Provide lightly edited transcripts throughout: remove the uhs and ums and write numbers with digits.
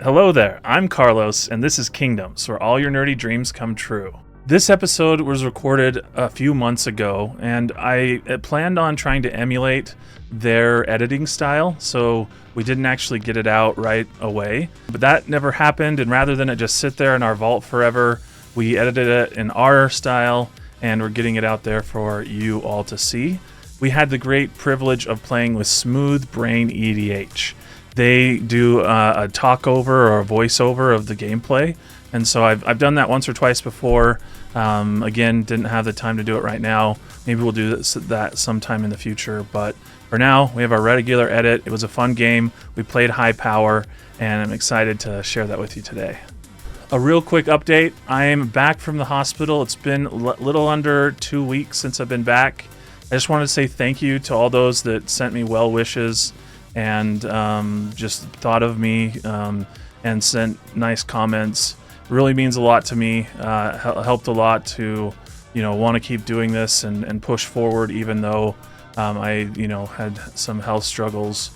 Hello there, I'm Carlos, and this is Kingdoms, where all your nerdy dreams come true. This episode was recorded a few months ago, and I planned on trying to emulate their editing style, so we didn't actually get it out right away. But that never happened, and rather than it just sit there in our vault forever, we edited it in our style, and we're getting it out there for you all to see. We had the great privilege of playing with Smooth Brain EDH. They do a talk over or a voiceover of the gameplay, and so I've done that once or twice before. Again, didn't have the time to do it right now. Maybe we'll do that sometime in the future, but for now, we have our regular edit. It was a fun game. We played high power, and I'm excited to share that with you today. A real quick update. I am back from the hospital. It's been a little under 2 weeks since I've been back. I just wanted to say thank you to all those that sent me well wishes and just thought of me and sent nice comments. It really means a lot to me. Helped a lot to, want to keep doing this and push forward, even though I, had some health struggles.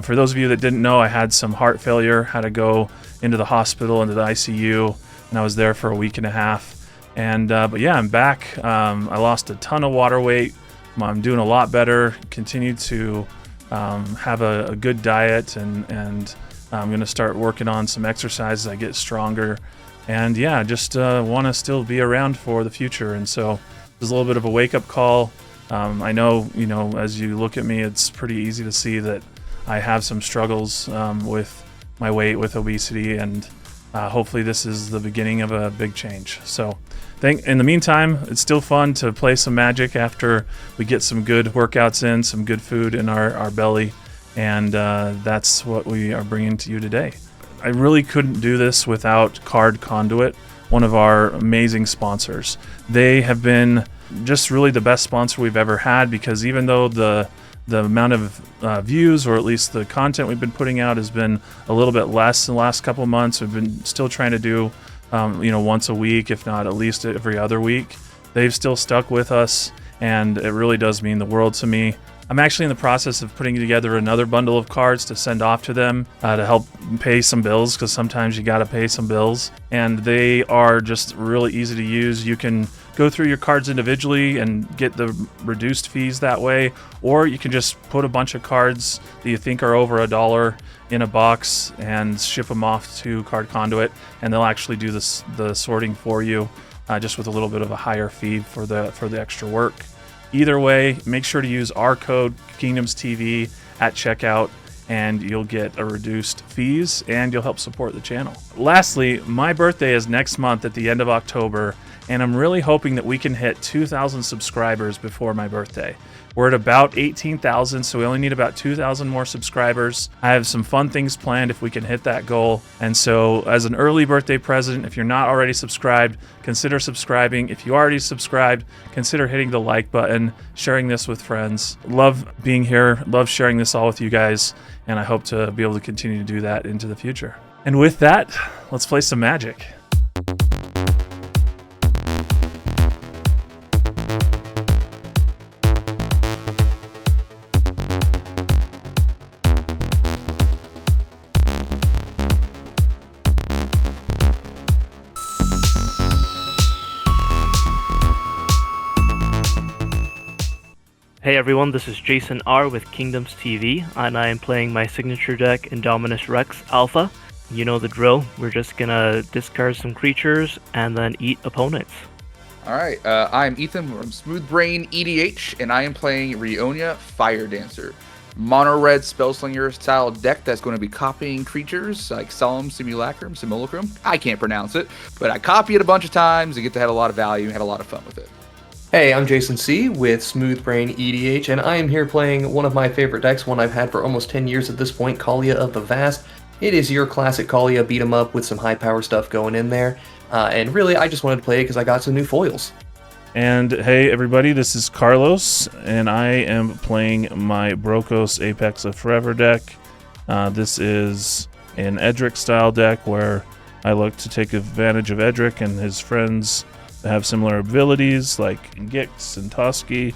For those of you that didn't know, I had some heart failure, had to go into the hospital, into the ICU, and I was there for a week and a half. And but yeah, I'm back. I lost a ton of water weight. I'm doing a lot better. Continue to have a good diet, and I'm going to start working on some exercise as I get stronger. And yeah, just want to still be around for the future. And so there's a little bit of a wake-up call. I know, as you look at me, it's pretty easy to see that I have some struggles with my weight, with obesity, and hopefully this is the beginning of a big change. So in the meantime, it's still fun to play some Magic after we get some good workouts in, some good food in our belly, and that's what we are bringing to you today. I really couldn't do this without Card Conduit, one of our amazing sponsors. They have been just really the best sponsor we've ever had, because even though the amount of views, or at least the content we've been putting out, has been a little bit less in the last couple of months, we've been still trying to do once a week, if not at least every other week. They've still stuck with us, and it really does mean the world to me. I'm actually in the process of putting together another bundle of cards to send off to them to help pay some bills, because sometimes you got to pay some bills, and they are just really easy to use. You can go through your cards individually and get the reduced fees that way, or you can just put a bunch of cards that you think are over $1 in a box and ship them off to Card Conduit, and they'll actually do the sorting for you, just with a little bit of a higher fee for the extra work. Either way, make sure to use our code KingdomsTV at checkout, and you'll get a reduced fees, and you'll help support the channel. Lastly, my birthday is next month at the end of October, and I'm really hoping that we can hit 2,000 subscribers before my birthday. We're at about 18,000, so we only need about 2,000 more subscribers. I have some fun things planned if we can hit that goal. And so as an early birthday present, if you're not already subscribed, consider subscribing. If you already subscribed, consider hitting the like button, sharing this with friends. Love being here, love sharing this all with you guys, and I hope to be able to continue to do that into the future. And with that, let's play some Magic. Hey everyone, this is Jason R with KingdomsTV, and I am playing my signature deck, Indominus Rex Alpha. You know the drill. We're just gonna discard some creatures and then eat opponents. Alright, I'm Ethan from Smooth Brain EDH, and I am playing Rionya Fire Dancer. Mono red Spellslinger style deck that's going to be copying creatures like Solemn Simulacrum. I can't pronounce it, but I copy it a bunch of times and get to have a lot of value and had a lot of fun with it. Hey, I'm Jason C. with Smooth Brain EDH, and I am here playing one of my favorite decks, one I've had for almost 10 years at this point, Kaalia of the Vast. It is your classic Kaalia beat 'em up with some high power stuff going in there, and really I just wanted to play it because I got some new foils. And hey everybody, this is Carlos, and I am playing my Brokkos Apex of Forever deck. This is an Edric style deck where I look to take advantage of Edric and his friends that have similar abilities like Gix and Toski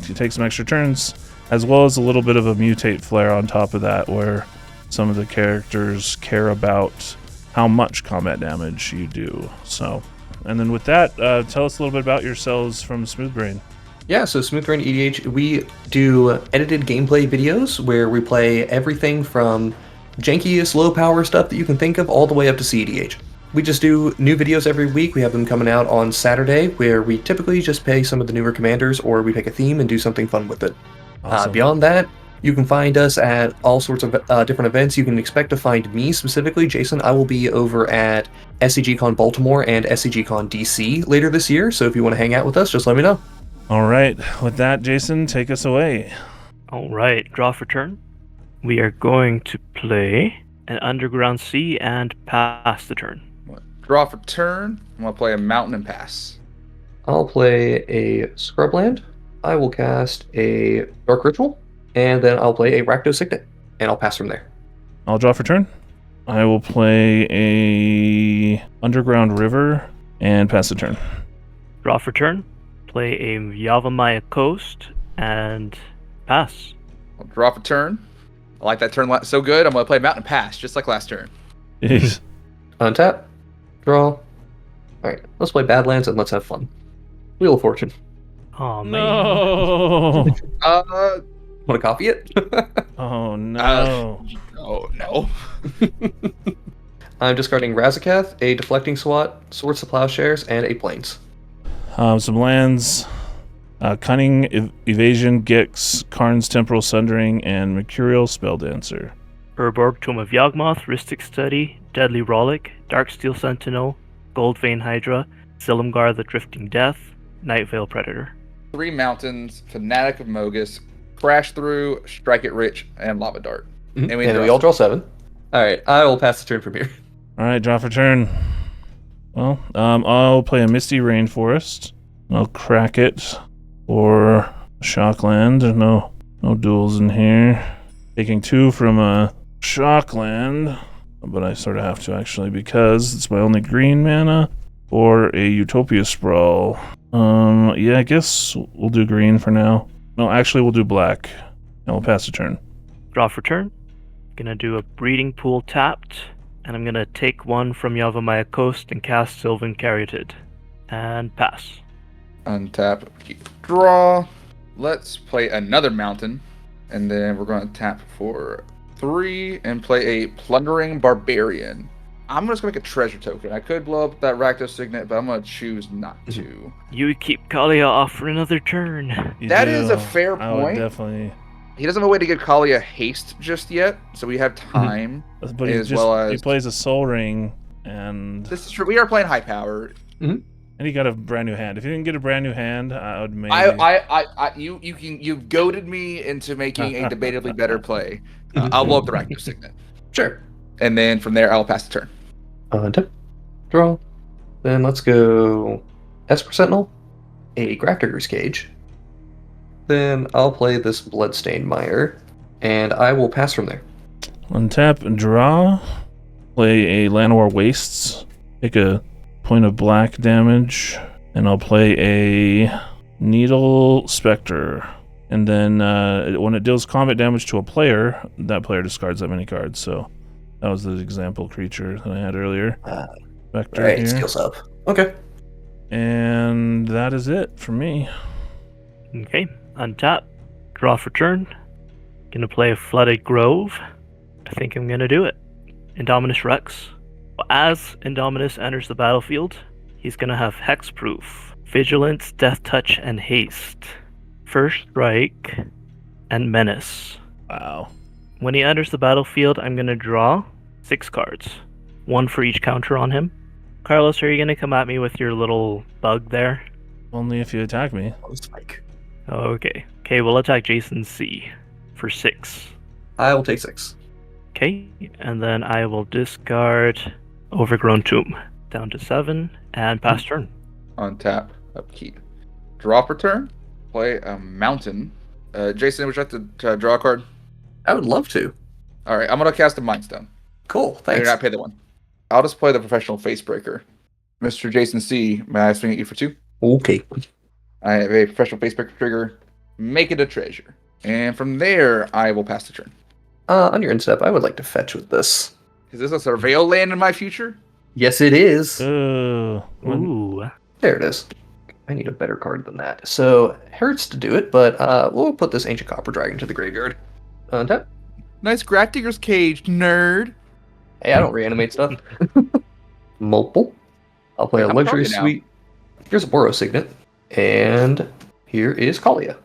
to take some extra turns, as well as a little bit of a mutate flair on top of that, where some of the characters care about how much combat damage you do. So, and then with that, tell us a little bit about yourselves from Smoothbrain. Yeah, so Smoothbrain EDH, we do edited gameplay videos where we play everything from jankiest low power stuff that you can think of all the way up to CEDH. We just do new videos every week. We have them coming out on Saturday, where we typically just play some of the newer commanders, or we pick a theme and do something fun with it. Awesome. Beyond that, you can find us at all sorts of different events. You can expect to find me specifically, Jason. I will be over at SCGCon Baltimore and SCGCon DC later this year, so if you want to hang out with us, just let me know. All right. With that, Jason, take us away. All right, draw for turn. We are going to play an Underground Sea and pass the turn. Draw for turn. I'm going to play a mountain and pass. I'll play a Scrubland. I will cast a Dark Ritual, and then I'll play a Rakdos Signet, and I'll pass from there. I'll draw for turn. I will play a Underground River and pass the turn. Draw for turn. Play a Yavimaya Coast and pass. I'll draw for turn. I like that turn so good. I'm going to play mountain and pass, just like last turn. Jeez. Untap. Draw. Alright, let's play Badlands and let's have fun. Wheel of Fortune. Oh man. No. Want to copy it? Oh no. Oh, no. I'm discarding Razakath, a Deflecting Swat, Swords to Plowshares, and a Plains. Some lands. Cunning, Evasion, Gix, Karn's Temporal Sundering, and Mercurial Spelldancer. Urborg, Tomb of Yawgmoth, Rhystic Study, Deadly Rollick, Darksteel Sentinel, Goldvein Hydra, Silumgar the Drifting Death, Nightveil Predator. 3 mountains, Fanatic of Mogus, Crash Through, Strike It Rich, and Lava Dart. Mm-hmm. And we all draw 7. Alright, I will pass the turn from here. Alright, draw for turn. Well, I'll play a Misty Rainforest. I'll crack it for Shockland. There's no duels in here. Taking 2 from a Shockland, but I sort of have to actually because it's my only green mana, or a Utopia Sprawl. Yeah, I guess we'll do green for now. No, actually we'll do black, and we'll pass the turn. Draw for turn. Gonna do a Breeding Pool tapped, and I'm gonna take 1 from Yavimaya Coast and cast Sylvan Caryatid. And pass. Untap, draw. Let's play another mountain, and then we're going to tap for 3 and play a Plundering Barbarian. I'm just going to make a treasure token. I could blow up that Rakdos Signet, but I'm going to choose not to. You keep Kaalia off for another turn. That is a fair I would point. definitely. He doesn't have a way to get Kaalia haste just yet, so we have time. But he plays a Soul Ring, and This is true. We are playing high power. and he got a brand new hand. If you didn't get a brand new hand, I would maybe. You've goaded me into making a debatably better play. I'll blow up the Rakdos Signet. Sure. And then from there, I'll pass the turn. Untap. Draw. Then let's go Esper Sentinel, a Grafdigger's Cage. Then I'll play this Bloodstained Mire, and I will pass from there. Untap and draw. Play a Llanowar Wastes. Take a point of black damage, and I'll play a Needle Spectre. And then when it deals combat damage to a player, that player discards that many cards. So that was the example creature that I had earlier. Spectre Right, here. skills up. Okay. And that is it for me. Okay, untap. Draw for turn. Gonna play a Flooded Grove. I think I'm gonna do it. Indominus Rex. As Indominus enters the battlefield, he's gonna have Hexproof, Vigilance, Death Touch, and Haste. First Strike, and Menace. Wow. When he enters the battlefield, I'm gonna draw 6 cards. 1 for each counter on him. Carlos, are you gonna come at me with your little bug there? Only if you attack me. Spike. Okay. Okay, we'll attack Jason C for 6. I will take 6. Okay, and then I will discard Overgrown Tomb down to 7 and pass turn. Untap, upkeep. Draw per turn. Play a mountain. Jason, would you like to draw a card? I would love to. All right, I'm going to cast a Mind Stone. Cool, I thanks. did not pay the 1. I'll just play the Professional Facebreaker. Mr. Jason C, may I swing at you for 2? Okay. I have a Professional Facebreaker trigger. Make it a treasure. And from there, I will pass the turn. On your end step, I would like to fetch with this. Is this a surveil land in my future? Yes, it is. Ooh. There it is. I need a better card than that. So, it hurts to do it, but we'll put this Ancient Copper Dragon to the graveyard. Untap. Nice Grafdigger's Cage, nerd. Hey, I don't reanimate stuff. Multiple. I'll play Wait, a I'm Luxury Kaalia now. Suite. Here's a Boros Signet. And here is Kaalia.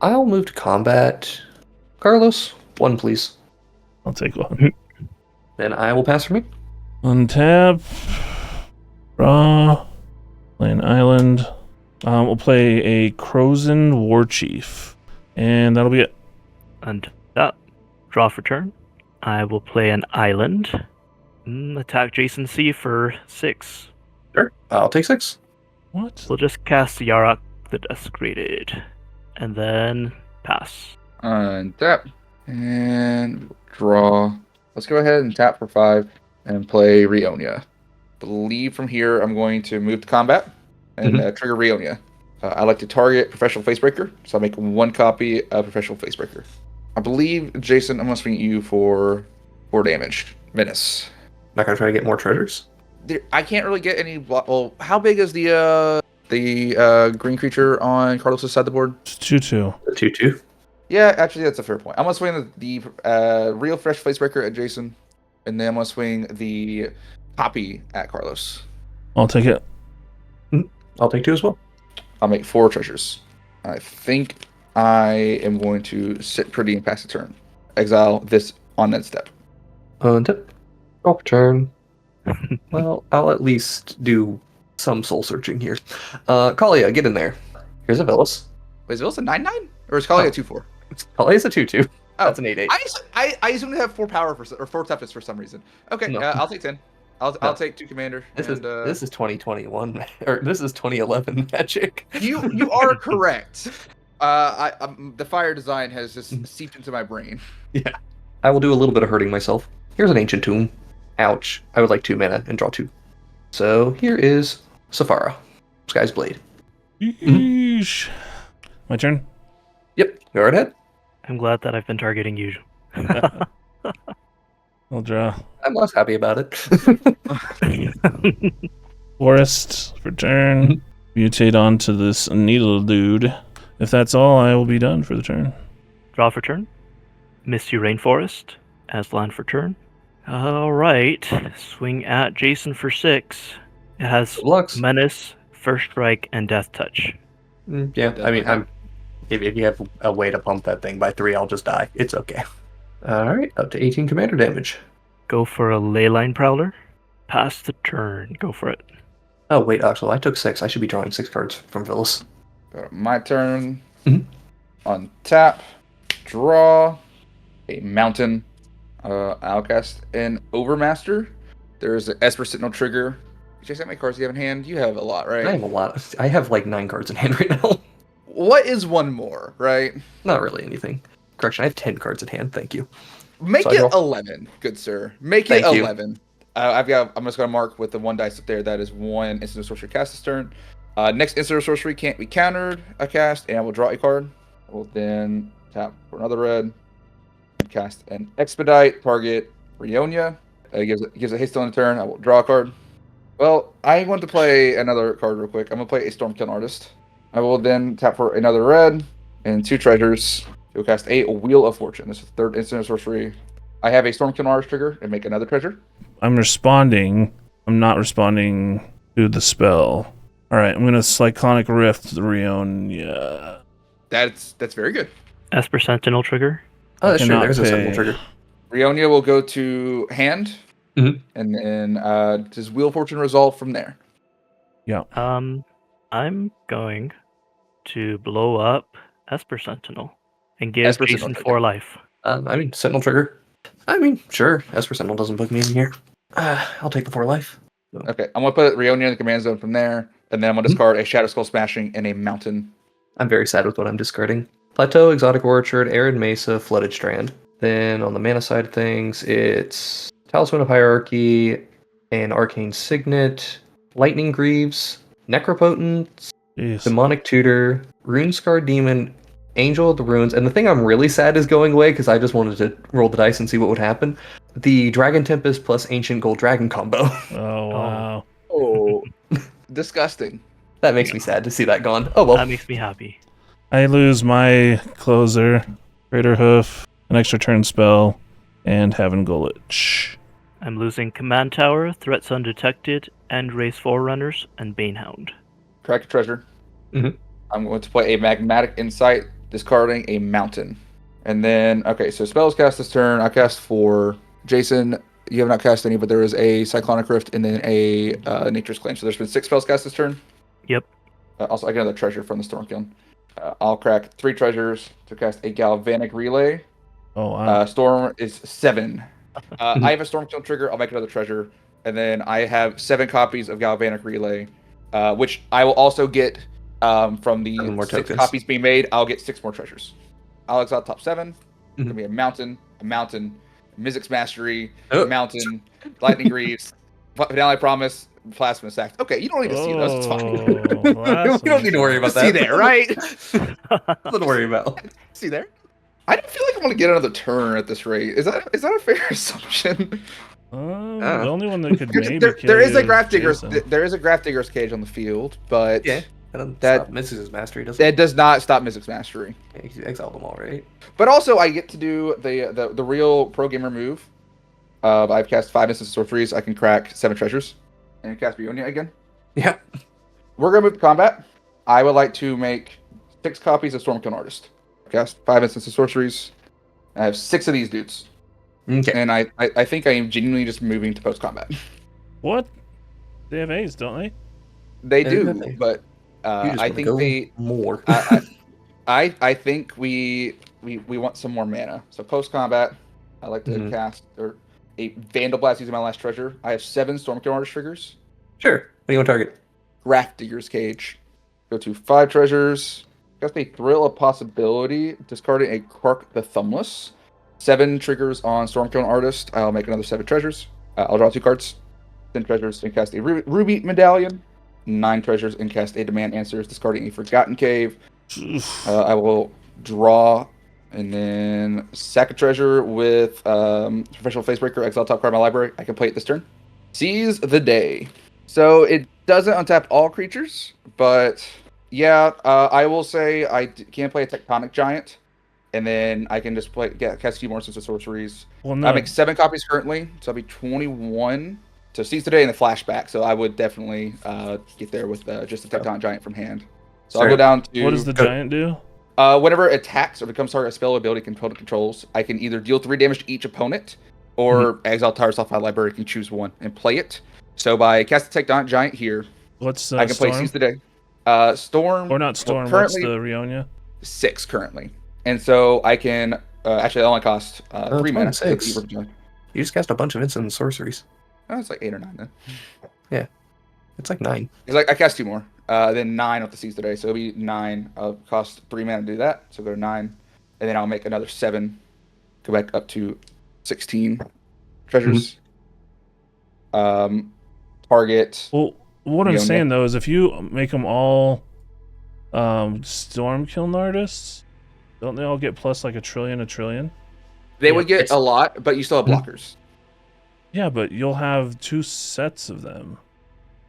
I'll move to combat. Carlos, 1 please. I'll take one. Then I will pass for me. Untap. Draw. Play an island. We'll play a Crozen Warchief. And that'll be it. Untap. Draw for turn. I will play an island. Attack Jason C for 6. Sure. I'll take 6. What? We'll just cast Yarak the Desecrated. And then pass. Untap. And draw. Let's go ahead and tap for 5 and play Rionya. Believe from here I'm going to move to combat and trigger Rionya. I like to target Professional Facebreaker, so I'll make 1 copy of Professional Facebreaker. I believe, Jason, I'm going to swing at you for 4 damage. Menace. Not gonna try to get more treasures. I can't really get any. Well, how big is the green creature on Carlos' side of the board? It's 2/2. The 2/2. Yeah, actually, that's a fair point. I'm gonna swing the real fresh Facebreaker at Jason, and then I'm gonna swing the copy at Carlos. I'll take it. I'll take 2 as well. I'll make 4 treasures. I think I am going to sit pretty and pass the turn. Exile this on that step. Untap. Off turn. Well, I'll at least do some soul searching here. Kaalia, get in there. Here's a Velas. Wait, is Villas a 9/9? Or is Kaalia a 2/4? Kaalia's a 2/2. Oh, That's an 8/8. I assume to have 4 power or 4 toughness for some reason. Okay, No. I'll take 10. I'll take 2 commander. This and, is 2021 or this is 2011 Magic. You are correct. The fire design has just seeped into my brain. Yeah. I will do a little bit of hurting myself. Here's an Ancient Tomb. Ouch. I would like 2 mana and draw 2. So here is Saphara. Sky's Blade. Yeesh. My turn? Yep. Go right ahead. I'm glad that I've been targeting you. I'll draw. I'm less happy about it. Forest for turn. Mutate onto this needle dude. If that's all, I will be done for the turn. Draw for turn. Misty Rainforest as land for turn. Alright. Swing at Jason for 6. It has Lux. Menace, First Strike, and Death Touch. Yeah, I mean, if you have a way to pump that thing by 3, I'll just die. It's okay. Alright, up to 18 commander damage. Go for a Leyline Prowler. Pass the turn. Go for it. Oh, wait, Axel, I took 6. I should be drawing 6 cards from Villas. My turn. Mhm. On tap, draw a mountain. I'll cast an Overmaster. There's an Esper Sentinel trigger. Jason, how many cards do you have in hand? You have a lot, right? I have a lot. I have like 9 cards in hand right now. What is one more, right? Not really anything. Correction, I have 10 cards in hand, thank you. Make So I it draw. 11, good sir. Make it Thank you. 11. I'm just gonna mark with the 1 dice up there. That is 1 instant sorcery cast this turn. Next instant sorcery can't be countered. I cast, and I will draw a card. I will then tap for another red. And cast an expedite. Target Rionya. It gives a haste on the turn. I will draw a card. Well, I want to play another card real quick. I'm gonna play a Stormkill Artist. I will then tap for another red and 2 treasures. You'll cast a Wheel of Fortune. This is the 3rd instant sorcery. I have a Stormkill Artist trigger and make another treasure. I'm responding. I'm not responding to the spell. All right, I'm going to Cyclonic Rift the Rionya. That's very good. Esper Sentinel trigger. Oh, that's true. Cannot There's a pay. simple trigger. Rionya will go to hand, Mhm. and then does Wheel of Fortune resolve from there? I'm going to blow up Esper Sentinel and give Esper Jason Sentinel, 4 life. I mean, Sentinel trigger. I mean, sure. Esper Sentinel doesn't book me in here. I'll take the 4 life. Okay, I'm gonna put Rionya in the command zone from there, and then I'm gonna discard a Shadow Skull Smashing and a Mountain. I'm very sad with what I'm discarding. Plateau, Exotic Orchard, Arid Mesa, Flooded Strand. Then on the mana side of things, it's Talisman of Hierarchy, an Arcane Signet, Lightning Greaves, Necropotent, Jeez. Demonic Tutor, Runescar Demon, Angel of the Ruins, and the thing I'm really sad is going away because I just wanted to roll the dice and see what would happen. The Dragon Tempest plus Ancient Gold Dragon combo. Oh wow. Oh, disgusting. That makes me sad to see that gone. Oh well. That makes me happy. I lose my closer, Greater Hoof, an extra turn spell, and Heaven Gullich. I'm losing Command Tower, Threats Undetected, End Race Forerunners, and Banehound. Crack a treasure. Mhm. I'm going to play a Magmatic Insight, discarding a Mountain. And then, okay, so spells cast this turn. I cast 4. Jason, you have not cast any, but there is a Cyclonic Rift and then a Nature's Claim. So there's been 6 spells cast this turn. Yep. Also, I get another treasure from the Stormkiln. I'll crack 3 treasures to cast a Galvanic Relay. Oh wow. Storm is 7. I have a Stormkiln trigger. I'll make another treasure. And then I have 7 copies of Galvanic Relay, which I will also get from the 7 more 6 tokens. copies being made. I'll get 6 more treasures. I'll exile top 7. Mhm. Gonna be a mountain, Mizzix Mastery, Oh. Mountain, Lightning Greaves, Finale Promise, Plasma Sack. Okay, you don't need to see those. It's fine. Oh, We don't need to worry about that. See there, right? Nothing to worry about. See there. I don't feel like I'm gonna get another turn at this rate. Is that a fair assumption? The only one that could maybe there kill is you a Grafdigger's Jason. there is a Grafdigger's Cage on the field, but Yeah. That That- misses his mastery, doesn't that does not stop Mizzix Mastery. it? You exiled them all, right? But also, I get to do the real pro gamer move. I've cast 5 instant sorceries. I can crack 7 treasures, and cast Rionya again. Yeah. We're gonna move to combat. I would like to make 6 copies of Stormkiln Artist. Cast 5 instant sorceries. I have 6 of these dudes, Okay. and I think I am genuinely just moving to post combat. What? They have A's, don't they? They Yeah, do, definitely. but You just I wanna think go they. more. I think we want some more mana. So post combat, I like to Mhm. cast or a Vandal Blast using my last treasure. I have 7 Stormkiln Artist triggers. Sure. What do you want to target? Grafdigger's Cage. Go to 5 treasures. Cast a Thrill of Possibility, discarding a Quark the Thumbless. 7 triggers on Stormkiln Artist. I'll make another 7 treasures. I'll draw 2 cards. 10 treasures and cast a Ruby Medallion. 9 treasures and cast a Demand Answers, discarding a Forgotten Cave. I will draw and then sack a treasure with Professional Facebreaker, exile top card of my library. I can play it this turn. Seize the Day. So it doesn't untap all creatures, but yeah, I will say I can play a Tectonic Giant, and then I can just cast a few more sense of sorceries. Well, no. I make 7 copies currently, so I'll be 21. So Seize the Day and the Flashback. So I would definitely get there with just a Tectonic Giant from hand. So I'll go down to. What does the giant do? Whenever it attacks or becomes target a spell or ability component controls, I can either deal 3 damage to each opponent, or exile tires off my library. Can choose one and play it. So by casting Tectonic Giant here, What's I can Storm? play Seize the Day. Storm Or not Storm, well, currently what's the Rionya? 6 currently, and so I can actually it only costs 3 mana. 6. You just cast a bunch of instant sorceries. Oh, it's like 8 or 9 then. It's like 9. It's like I cast 2 more. Then 9 with the Seize the Day, so it'll be 9. I'll cost 3 mana to do that, so go to 9, and then I'll make another 7. Go back up to 16 treasures. Target. Well, what I'm Rionya. saying though is if you make them all Stormkiln artists, don't they all get plus like a trillion? They Yeah, would get it's- a lot, but you still have blockers. Yeah, but you'll have 2 sets of them,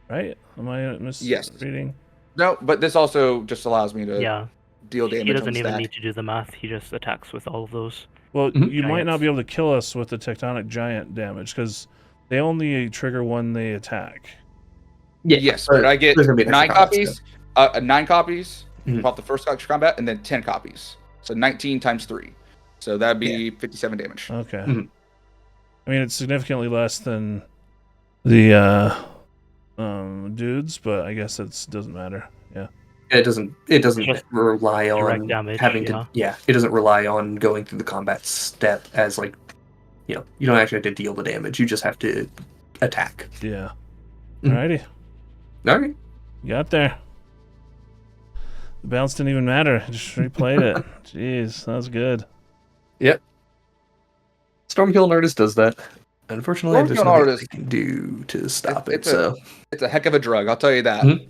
right? Am I misreading? No, but this also just allows me to Yeah. deal damage He on doesn't the even stack. need to do the math. He just attacks with all of those. Well, Mhm. you might not Giants. be able to kill us with the Tectonic Giant damage because they only trigger when they attack. Yes, but I get there's gonna be an 9 extra combat copies. 9 copies Mhm. off the first extra combat, and then 10 copies. So 19 times 3. So that'd be 57 damage. Okay. Mhm. I mean, it's significantly less than the dudes, but I guess it doesn't matter. Yeah. It doesn't Just rely direct on damage, having yeah. to. Yeah, it doesn't rely on going through the combat step as like, you don't actually have to deal the damage. You just have to attack. Yeah. Mhm. Alrighty. All right. You got there. The bounce didn't even matter. I just replayed it. Jeez, that was good. Stormkiln Artist does that. Unfortunately, there's Stormkiln nothing Artist- I can do to stop it. it's a- So It's a heck of a drug, I'll tell you that. Mhm.